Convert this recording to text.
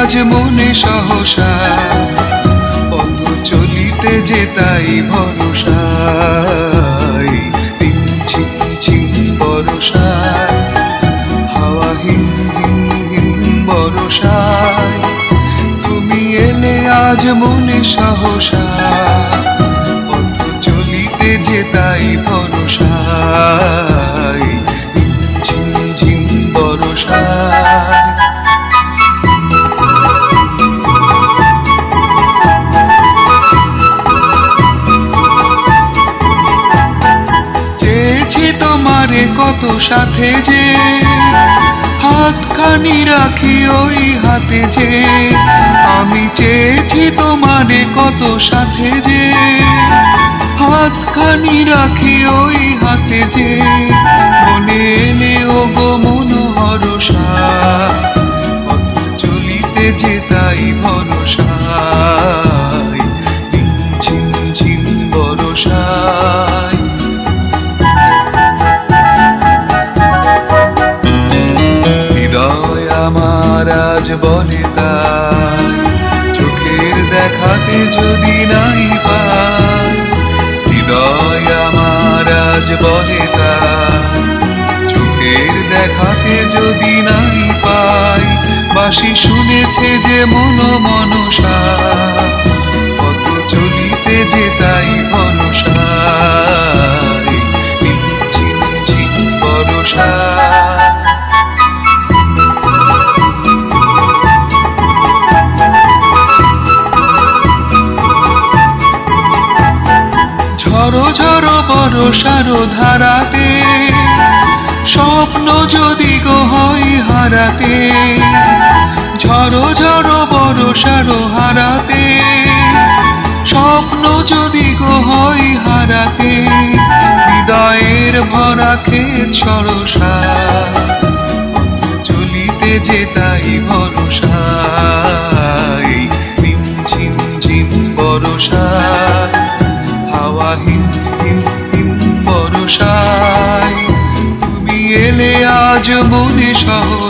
আজ মনে সহসা, পথ চলিতে যে তাই ভরসায়। ঝিম ঝিম বরসায়, হাওয়া হিম হিম হিম বরসায়, তুমি এলে আজ মনে সহসা, পথ চলিতে যে তাই ভরসায়। ঝিম ঝিম বরসায়। চেয়েছি তোমারে কত সাথে যে, হাতখানি রাখি ওই হাতে যে। আমি চেয়েছি তোমারে কত সাথে যে, হাতখানি রাখি ওই হাতে যে। মনে এলে ও গো মনোহরসা, পথ চলিতে যে তাই ভরসায়। ঝিম ঝিম বরসায়। হৃদয় আমার আজ বলে তাই, চোখের দেখাতে যদি নাই পাই। হৃদয় আমার আজ বলে তাই, চোখের দেখাতে যদি নাই পাই। বাঁশি শুনেছে যে মন মনসা, পথ চলিতে যে তাই ভরসায়। ঝিম ঝিম বরসায়। ঝড়ো ঝড়ো বরষার ধারাতে, স্বপ্ন যদি গো হয় হারাতে। ঝড়ো ঝড়ো বরষার হারাতে, স্বপ্ন যদি গো হয় হারাতে। হৃদয়ের ভরা ক্ষেত সরসা, পথ চলিতে যে তাই ভরসায়। ঝিম ঝিম ঝিম বরসায়, হাওয়া হিম হিম হিম বরসায়, তুমি এলে আজ মনে সহসা।